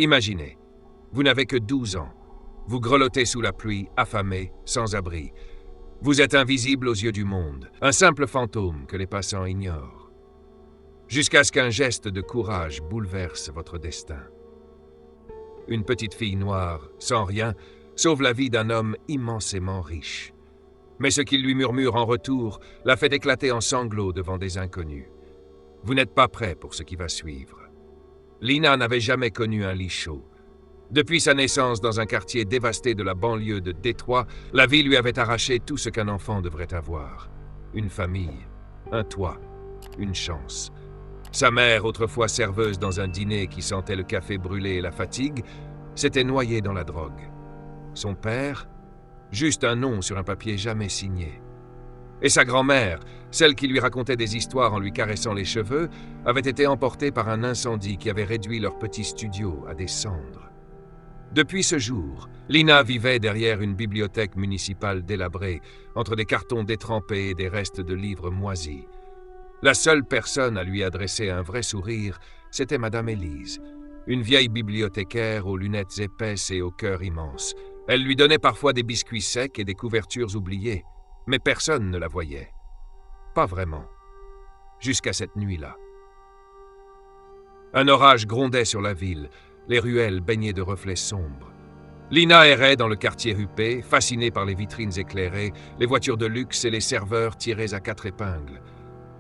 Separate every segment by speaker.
Speaker 1: Imaginez, vous n'avez que 12 ans. Vous grelottez sous la pluie, affamé, sans abri. Vous êtes invisible aux yeux du monde, un simple fantôme que les passants ignorent. Jusqu'à ce qu'un geste de courage bouleverse votre destin. Une petite fille noire, sans rien, sauve la vie d'un homme immensément riche. Mais ce qu'il lui murmure en retour la fait éclater en sanglots devant des inconnus. Vous n'êtes pas prêt pour ce qui va suivre. Lina n'avait jamais connu un lit chaud. Depuis sa naissance dans un quartier dévasté de la banlieue de Détroit, la vie lui avait arraché tout ce qu'un enfant devrait avoir. Une famille, un toit, une chance. Sa mère, autrefois serveuse dans un dîner qui sentait le café brûlé et la fatigue, s'était noyée dans la drogue. Son père, juste un nom sur un papier jamais signé. Et sa grand-mère, celle qui lui racontait des histoires en lui caressant les cheveux, avait été emportée par un incendie qui avait réduit leur petit studio à des cendres. Depuis ce jour, Lina vivait derrière une bibliothèque municipale délabrée, entre des cartons détrempés et des restes de livres moisis. La seule personne à lui adresser un vrai sourire, c'était Madame Élise, une vieille bibliothécaire aux lunettes épaisses et au cœur immense. Elle lui donnait parfois des biscuits secs et des couvertures oubliées, mais personne ne la voyait. Pas vraiment. Jusqu'à cette nuit-là. Un orage grondait sur la ville, les ruelles baignées de reflets sombres. Lina errait dans le quartier huppé, fascinée par les vitrines éclairées, les voitures de luxe et les serveurs tirés à 4 épingles.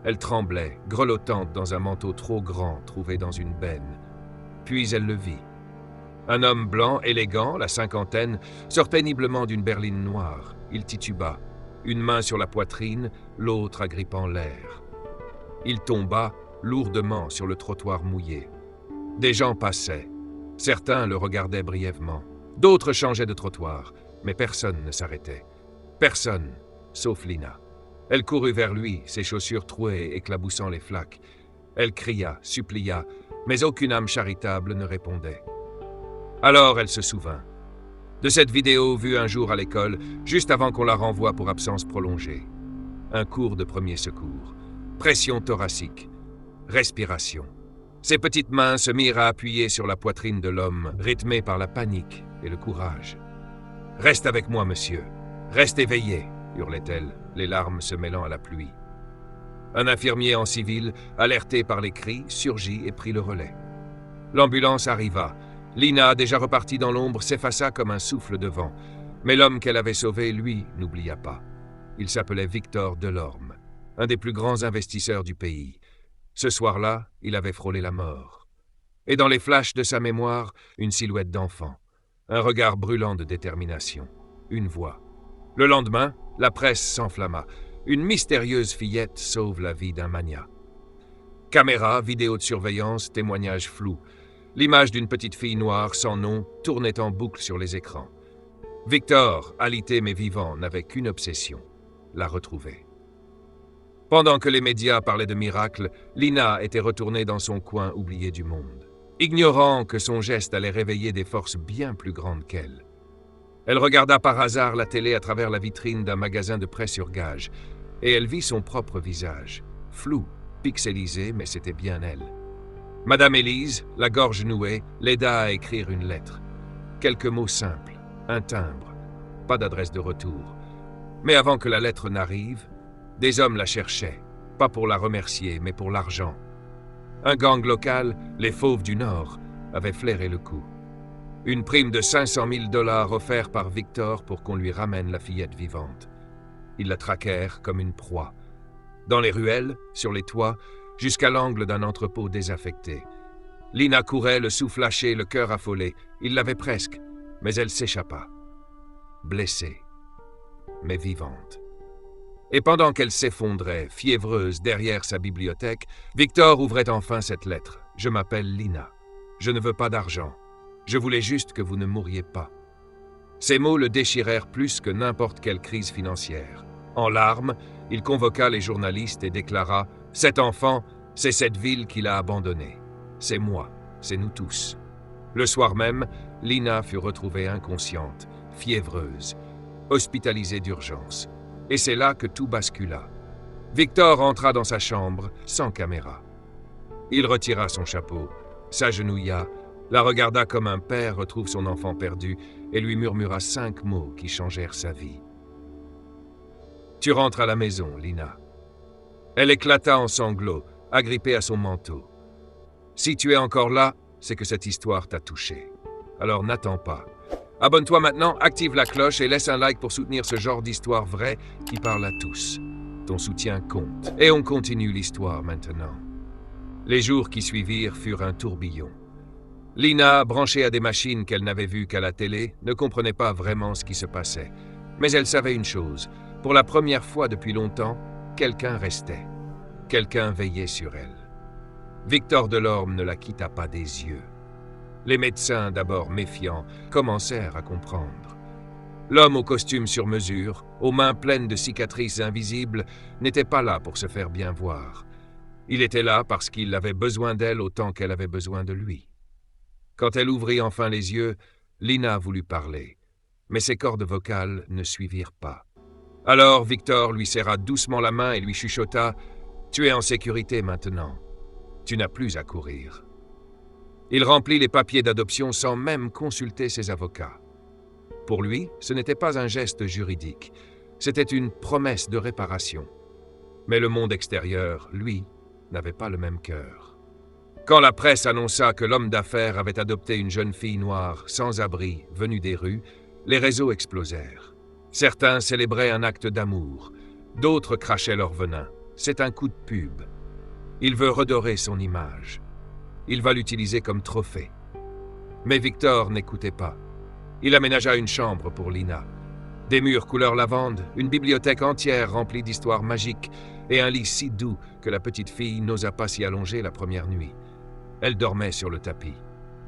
Speaker 1: Elle tremblait, grelottante dans un manteau trop grand trouvé dans une benne. Puis elle le vit. Un homme blanc, élégant, la cinquantaine, sort péniblement d'une berline noire. Il tituba, une main sur la poitrine, l'autre agrippant l'air. Il tomba lourdement sur le trottoir mouillé. Des gens passaient. Certains le regardaient brièvement. D'autres changeaient de trottoir, mais personne ne s'arrêtait. Personne, sauf Lina. Elle courut vers lui, ses chaussures trouées éclaboussant les flaques. Elle cria, supplia, mais aucune âme charitable ne répondait. Alors elle se souvint de cette vidéo vue un jour à l'école, juste avant qu'on la renvoie pour absence prolongée. Un cours de premier secours, pression thoracique, respiration. Ses petites mains se mirent à appuyer sur la poitrine de l'homme, rythmées par la panique et le courage. « Reste avec moi, monsieur. Reste éveillé !» hurlait-elle, les larmes se mêlant à la pluie. Un infirmier en civil, alerté par les cris, surgit et prit le relais. L'ambulance arriva. Lina, déjà repartie dans l'ombre, s'effaça comme un souffle de vent. Mais l'homme qu'elle avait sauvé, lui, n'oublia pas. Il s'appelait Victor Delorme, un des plus grands investisseurs du pays. Ce soir-là, il avait frôlé la mort. Et dans les flashs de sa mémoire, une silhouette d'enfant, un regard brûlant de détermination, une voix. Le lendemain, la presse s'enflamma. Une mystérieuse fillette sauve la vie d'un magnat. Caméra, vidéo de surveillance, témoignages flous. L'image d'une petite fille noire sans nom tournait en boucle sur les écrans. Victor, alité mais vivant, n'avait qu'une obsession, la retrouver. Pendant que les médias parlaient de miracles, Lina était retournée dans son coin oublié du monde, ignorant que son geste allait réveiller des forces bien plus grandes qu'elle. Elle regarda par hasard la télé à travers la vitrine d'un magasin de prêt sur gage, et elle vit son propre visage, flou, pixelisé, mais c'était bien elle. Madame Élise, la gorge nouée, l'aida à écrire une lettre. Quelques mots simples, un timbre, pas d'adresse de retour. Mais avant que la lettre n'arrive, des hommes la cherchaient, pas pour la remercier, mais pour l'argent. Un gang local, les Fauves du Nord, avait flairé le coup. Une prime de 500 000 $ offerte par Victor pour qu'on lui ramène la fillette vivante. Ils la traquèrent comme une proie. Dans les ruelles, sur les toits, jusqu'à l'angle d'un entrepôt désaffecté. Lina courait, le souffle lâché, le cœur affolé. Il l'avait presque, mais elle s'échappa. Blessée, mais vivante. Et pendant qu'elle s'effondrait, fiévreuse, derrière sa bibliothèque, Victor ouvrait enfin cette lettre. « Je m'appelle Lina. Je ne veux pas d'argent. Je voulais juste que vous ne mouriez pas. » Ces mots le déchirèrent plus que n'importe quelle crise financière. En larmes, il convoqua les journalistes et déclara « Cet enfant, c'est cette ville qui l'a abandonné. C'est moi, c'est nous tous. » Le soir même, Lina fut retrouvée inconsciente, fiévreuse, hospitalisée d'urgence. Et c'est là que tout bascula. Victor entra dans sa chambre, sans caméra. Il retira son chapeau, s'agenouilla la regarda comme un père retrouve son enfant perdu et lui murmura 5 mots qui changèrent sa vie. « Tu rentres à la maison, Lina. » Elle éclata en sanglots, agrippée à son manteau. « Si tu es encore là, c'est que cette histoire t'a touché. Alors n'attends pas. Abonne-toi maintenant, active la cloche et laisse un like pour soutenir ce genre d'histoire vraie qui parle à tous. Ton soutien compte. Et on continue l'histoire maintenant. » Les jours qui suivirent furent un tourbillon. Lina, branchée à des machines qu'elle n'avait vues qu'à la télé, ne comprenait pas vraiment ce qui se passait. Mais elle savait une chose. Pour la première fois depuis longtemps, quelqu'un restait. Quelqu'un veillait sur elle. Victor Delorme ne la quitta pas des yeux. Les médecins, d'abord méfiants, commencèrent à comprendre. L'homme au costume sur mesure, aux mains pleines de cicatrices invisibles, n'était pas là pour se faire bien voir. Il était là parce qu'il avait besoin d'elle autant qu'elle avait besoin de lui. Quand elle ouvrit enfin les yeux, Lina voulut parler, mais ses cordes vocales ne suivirent pas. Alors Victor lui serra doucement la main et lui chuchota « Tu es en sécurité maintenant. Tu n'as plus à courir. » Il remplit les papiers d'adoption sans même consulter ses avocats. Pour lui, ce n'était pas un geste juridique, c'était une promesse de réparation. Mais le monde extérieur, lui, n'avait pas le même cœur. Quand la presse annonça que l'homme d'affaires avait adopté une jeune fille noire, sans abri, venue des rues, les réseaux explosèrent. Certains célébraient un acte d'amour, d'autres crachaient leur venin. C'est un coup de pub. Il veut redorer son image. Il va l'utiliser comme trophée. Mais Victor n'écoutait pas. Il aménagea une chambre pour Lina. Des murs couleur lavande, une bibliothèque entière remplie d'histoires magiques et un lit si doux que la petite fille n'osa pas s'y allonger la première nuit. Elle dormait sur le tapis,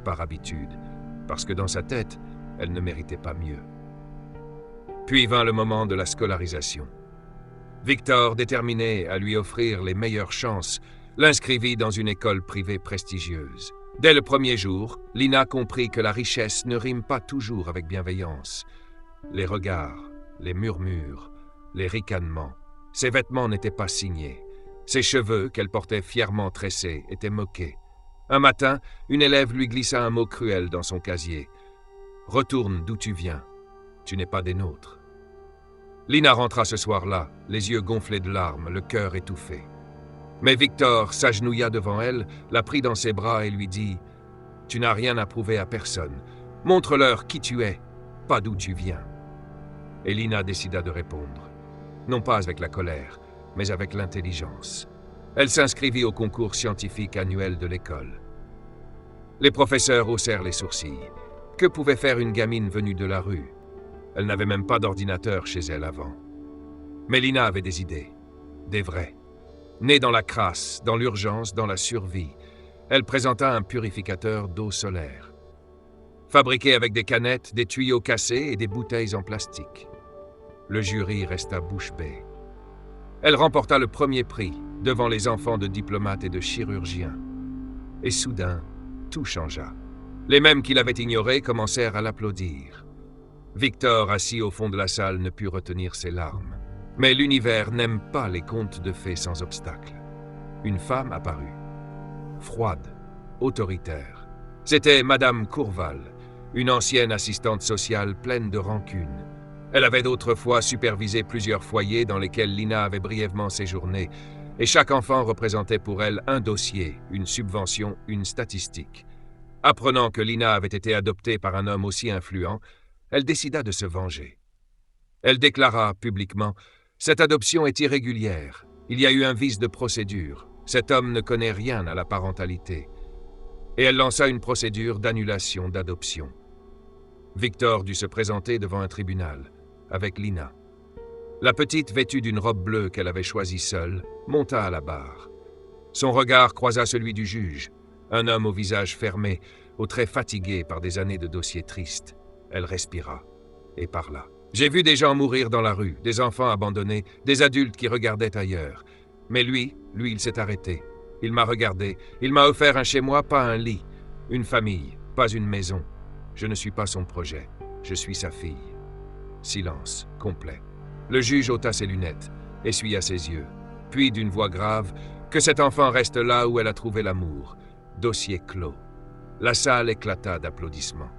Speaker 1: par habitude, parce que dans sa tête, elle ne méritait pas mieux. Puis vint le moment de la scolarisation. Victor, déterminé à lui offrir les meilleures chances, l'inscrivit dans une école privée prestigieuse. Dès le premier jour, Lina comprit que la richesse ne rime pas toujours avec bienveillance. Les regards, les murmures, les ricanements. Ses vêtements n'étaient pas signés. Ses cheveux, qu'elle portait fièrement tressés, étaient moqués. Un matin, une élève lui glissa un mot cruel dans son casier. « Retourne d'où tu viens. Tu n'es pas des nôtres. » Lina rentra ce soir-là, les yeux gonflés de larmes, le cœur étouffé. Mais Victor s'agenouilla devant elle, la prit dans ses bras et lui dit « Tu n'as rien à prouver à personne. Montre-leur qui tu es, pas d'où tu viens. » Et Lina décida de répondre. Non pas avec la colère, mais avec l'intelligence. Elle s'inscrivit au concours scientifique annuel de l'école. Les professeurs haussèrent les sourcils. Que pouvait faire une gamine venue de la rue? Elle n'avait même pas d'ordinateur chez elle avant. Mais Lina avait des idées, des vraies. Née dans la crasse, dans l'urgence, dans la survie, elle présenta un purificateur d'eau solaire. Fabriqué avec des canettes, des tuyaux cassés et des bouteilles en plastique. Le jury resta bouche bée. Elle remporta le premier prix devant les enfants de diplomates et de chirurgiens. Et soudain, tout changea. Les mêmes qui l'avaient ignorée commencèrent à l'applaudir. Victor, assis au fond de la salle, ne put retenir ses larmes. Mais l'univers n'aime pas les contes de fées sans obstacle. Une femme apparut. Froide, autoritaire. C'était Madame Courval, une ancienne assistante sociale pleine de rancune. Elle avait d'autrefois supervisé plusieurs foyers dans lesquels Lina avait brièvement séjourné, et chaque enfant représentait pour elle un dossier, une subvention, une statistique. Apprenant que Lina avait été adoptée par un homme aussi influent, elle décida de se venger. Elle déclara publiquement « Cette adoption est irrégulière. Il y a eu un vice de procédure. Cet homme ne connaît rien à la parentalité. » Et elle lança une procédure d'annulation d'adoption. Victor dut se présenter devant un tribunal, avec Lina. La petite, vêtue d'une robe bleue qu'elle avait choisie seule, monta à la barre. Son regard croisa celui du juge, un homme au visage fermé, aux traits fatigués par des années de dossiers tristes. Elle respira et parla. « J'ai vu des gens mourir dans la rue, des enfants abandonnés, des adultes qui regardaient ailleurs. Mais lui, il s'est arrêté. Il m'a regardé. Il m'a offert un chez-moi, pas un lit. Une famille, pas une maison. Je ne suis pas son projet. Je suis sa fille. » Silence complet. Le juge ôta ses lunettes, essuya ses yeux. Puis, d'une voix grave, « Que cet enfant reste là où elle a trouvé l'amour. Dossier clos. » La salle éclata d'applaudissements.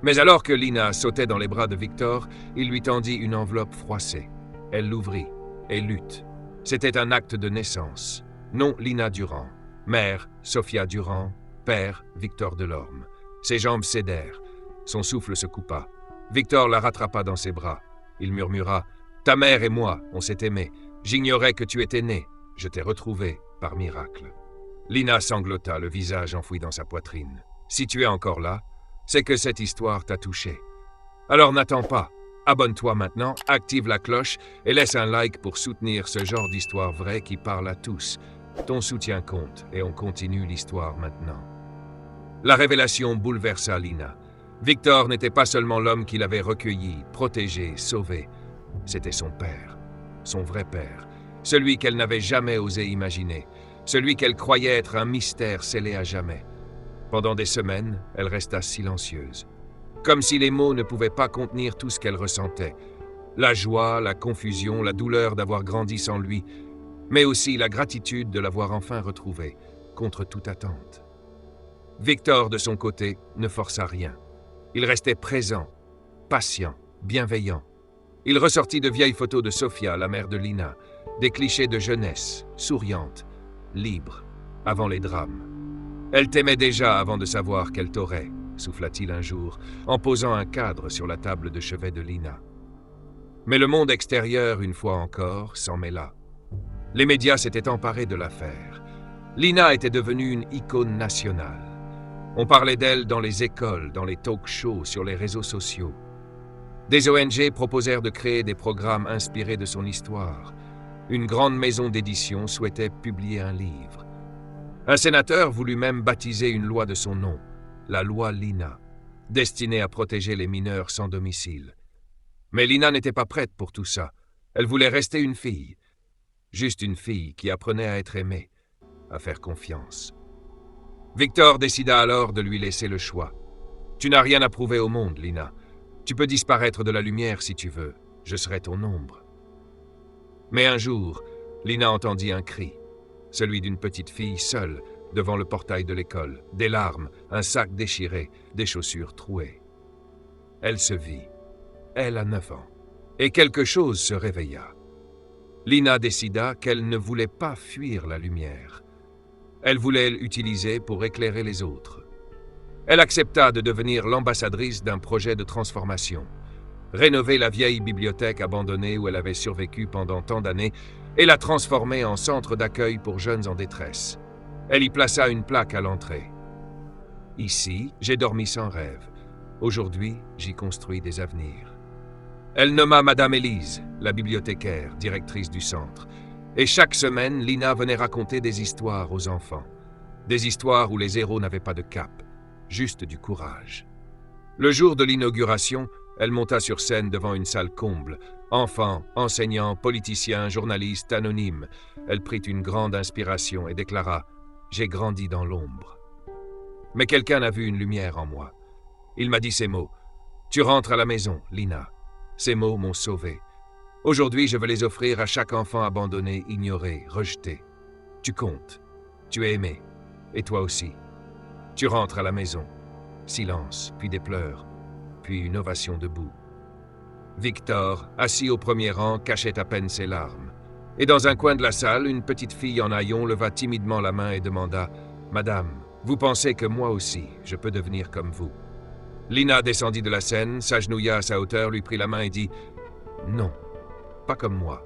Speaker 1: Mais alors que Lina sautait dans les bras de Victor, il lui tendit une enveloppe froissée. Elle l'ouvrit et lut. C'était un acte de naissance. Nom Lina Durand. Mère Sophia Durand. Père Victor Delorme. Ses jambes cédèrent. Son souffle se coupa. Victor la rattrapa dans ses bras. Il murmura « Ta mère et moi, on s'est aimés. J'ignorais que tu étais né. Je t'ai retrouvé, par miracle. » Lina sanglota, le visage enfoui dans sa poitrine. « Si tu es encore là, c'est que cette histoire t'a touché. Alors n'attends pas. Abonne-toi maintenant, active la cloche et laisse un like pour soutenir ce genre d'histoire vraie qui parle à tous. Ton soutien compte et on continue l'histoire maintenant. » La révélation bouleversa Lina. Victor n'était pas seulement l'homme qui l'avait recueilli, protégé, sauvé. C'était son père, son vrai père, celui qu'elle n'avait jamais osé imaginer, celui qu'elle croyait être un mystère scellé à jamais. Pendant des semaines, elle resta silencieuse, comme si les mots ne pouvaient pas contenir tout ce qu'elle ressentait. La joie, la confusion, la douleur d'avoir grandi sans lui, mais aussi la gratitude de l'avoir enfin retrouvé, contre toute attente. Victor, de son côté, ne força rien. Il restait présent, patient, bienveillant. Il ressortit de vieilles photos de Sophia, la mère de Lina, des clichés de jeunesse, souriante, libre, avant les drames. « Elle t'aimait déjà avant de savoir qu'elle t'aurait », souffla-t-il un jour, en posant un cadre sur la table de chevet de Lina. Mais le monde extérieur, une fois encore, s'en mêla. Les médias s'étaient emparés de l'affaire. Lina était devenue une icône nationale. On parlait d'elle dans les écoles, dans les talk-shows, sur les réseaux sociaux. Des ONG proposèrent de créer des programmes inspirés de son histoire. Une grande maison d'édition souhaitait publier un livre. Un sénateur voulut même baptiser une loi de son nom, la loi Lina, destinée à protéger les mineurs sans domicile. Mais Lina n'était pas prête pour tout ça. Elle voulait rester une fille. Juste une fille qui apprenait à être aimée, à faire confiance. Victor décida alors de lui laisser le choix. « Tu n'as rien à prouver au monde, Lina. Tu peux disparaître de la lumière si tu veux. Je serai ton ombre. » Mais un jour, Lina entendit un cri, celui d'une petite fille seule, devant le portail de l'école, des larmes, un sac déchiré, des chaussures trouées. Elle se vit. Elle a 9 ans. Et quelque chose se réveilla. Lina décida qu'elle ne voulait pas fuir la lumière. Elle voulait l'utiliser pour éclairer les autres. Elle accepta de devenir l'ambassadrice d'un projet de transformation. Rénover la vieille bibliothèque abandonnée où elle avait survécu pendant tant d'années et la transformer en centre d'accueil pour jeunes en détresse. Elle y plaça une plaque à l'entrée. « Ici, j'ai dormi sans rêve. Aujourd'hui, j'y construis des avenirs. » Elle nomma Madame Élise, la bibliothécaire, directrice du centre. Et chaque semaine, Lina venait raconter des histoires aux enfants. Des histoires où les héros n'avaient pas de cap, juste du courage. Le jour de l'inauguration, elle monta sur scène devant une salle comble. Enfants, enseignants, politiciens, journalistes, anonymes. Elle prit une grande inspiration et déclara « J'ai grandi dans l'ombre. » Mais quelqu'un a vu une lumière en moi. Il m'a dit ces mots « Tu rentres à la maison, Lina. » Ces mots m'ont sauvé. Aujourd'hui, je veux les offrir à chaque enfant abandonné, ignoré, rejeté. Tu comptes. Tu es aimé. Et toi aussi. Tu rentres à la maison. Silence, puis des pleurs, puis une ovation debout. Victor, assis au premier rang, cachait à peine ses larmes. Et dans un coin de la salle, une petite fille en haillons leva timidement la main et demanda « Madame, vous pensez que moi aussi, je peux devenir comme vous ?» Lina descendit de la scène, s'agenouilla à sa hauteur, lui prit la main et dit « Non, pas comme moi,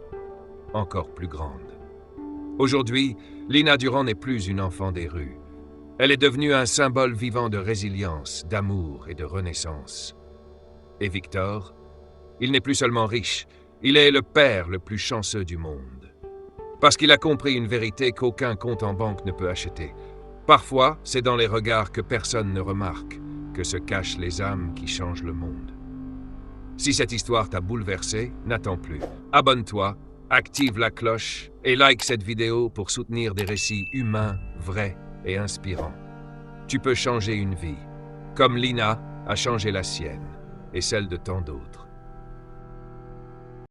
Speaker 1: encore plus grande. » Aujourd'hui, Lina Durand n'est plus une enfant des rues. Elle est devenue un symbole vivant de résilience, d'amour et de renaissance. Et Victor, il n'est plus seulement riche, il est le père le plus chanceux du monde. Parce qu'il a compris une vérité qu'aucun compte en banque ne peut acheter. Parfois, c'est dans les regards que personne ne remarque que se cachent les âmes qui changent le monde. Si cette histoire t'a bouleversé, n'attends plus. Abonne-toi, active la cloche et like cette vidéo pour soutenir des récits humains, vrais et inspirants. Tu peux changer une vie, comme Lina a changé la sienne et celle de tant d'autres.